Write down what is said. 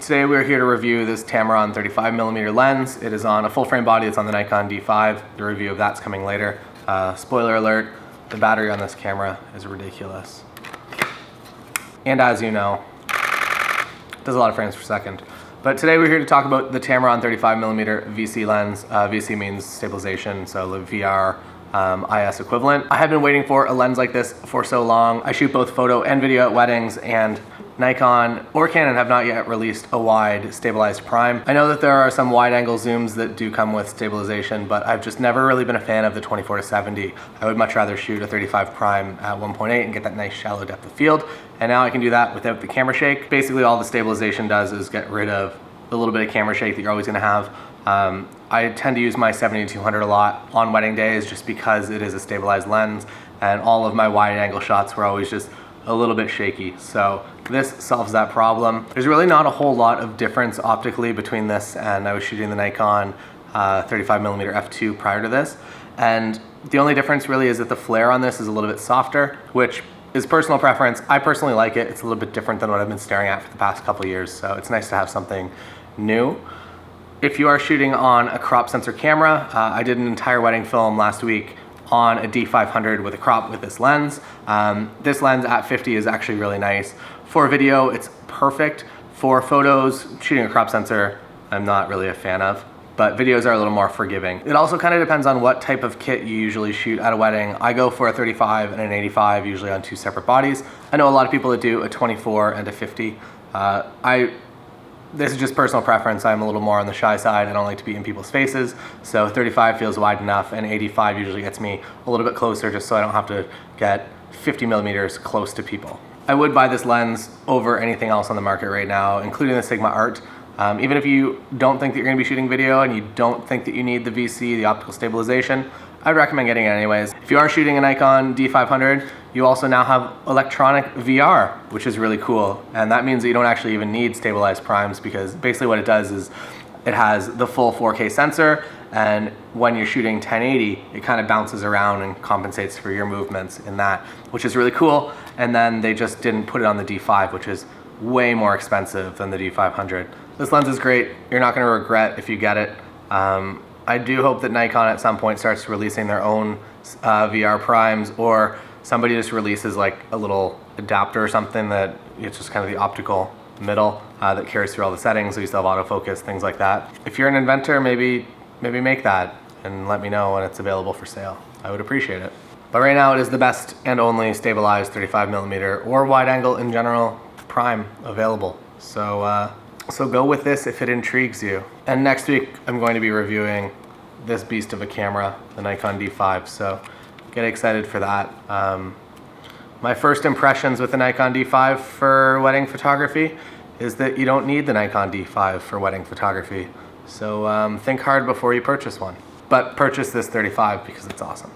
Today we're here to review this Tamron 35mm lens. It is on a full frame body. It's on the Nikon D5. The review of that's coming later. Spoiler alert, the battery on this camera is ridiculous. And as you know, it does a lot of frames per second. But today we're here to talk about the Tamron 35mm VC lens. VC means stabilization, so the VR IS equivalent. I have been waiting for a lens like this for so long. I shoot both photo and video at weddings, and Nikon or Canon have not yet released a wide stabilized prime. I know that there are some wide angle zooms that do come with stabilization, but I've just never really been a fan of the 24-70. I would much rather shoot a 35 prime at 1.8 and get that nice shallow depth of field. And now I can do that without the camera shake. Basically all the stabilization does is get rid of the little bit of camera shake that you're always gonna have. I tend to use my 70-200 a lot on wedding days just because it is a stabilized lens, and all of my wide angle shots were always just a little bit shaky. So this solves that problem. There's really not a whole lot of difference optically between this and I was shooting the Nikon 35mm f2 prior to this. And the only difference really is that the flare on this is a little bit softer, which is personal preference. I personally like it. It's a little bit different than what I've been staring at for the past couple of years. So it's nice to have something new. If you are shooting on a crop sensor camera, I did an entire wedding film last week on a D500 with a crop with this lens. This lens at 50 is actually really nice. For video, it's perfect. For photos, shooting a crop sensor, I'm not really a fan of, but videos are a little more forgiving. It also kind of depends on what type of kit you usually shoot at a wedding. I go for a 35 and an 85, usually on two separate bodies. I know a lot of people that do a 24 and a 50. This is just personal preference. I'm a little more on the shy side. I don't like to be in people's faces. So 35 feels wide enough, and 85 usually gets me a little bit closer just so I don't have to get 50 millimeters close to people. I would buy this lens over anything else on the market right now, including the Sigma Art. Even if you don't think that you're gonna be shooting video and you don't think that you need the VC, the optical stabilization, I'd recommend getting it anyways. If you are shooting a Nikon D500, you also now have electronic VR, which is really cool. And that means that you don't actually even need stabilized primes, because basically what it does is it has the full 4K sensor, and when you're shooting 1080, it kind of bounces around and compensates for your movements in that, which is really cool. And then they just didn't put it on the D5, which is way more expensive than the D500. This lens is great. You're not gonna regret if you get it. I do hope that Nikon at some point starts releasing their own VR primes, or somebody just releases like a little adapter or something that it's just kind of the optical middle that carries through all the settings, so you still have autofocus, things like that. If you're an inventor, maybe make that and let me know when it's available for sale. I would appreciate it. But right now it is the best and only stabilized 35mm or wide angle in general prime available. So go with this if it intrigues you. And next week, I'm going to be reviewing this beast of a camera, the Nikon D5, so get excited for that. My first impressions with the Nikon D5 for wedding photography is that you don't need the Nikon D5 for wedding photography. So think hard before you purchase one. But purchase this 35 because it's awesome.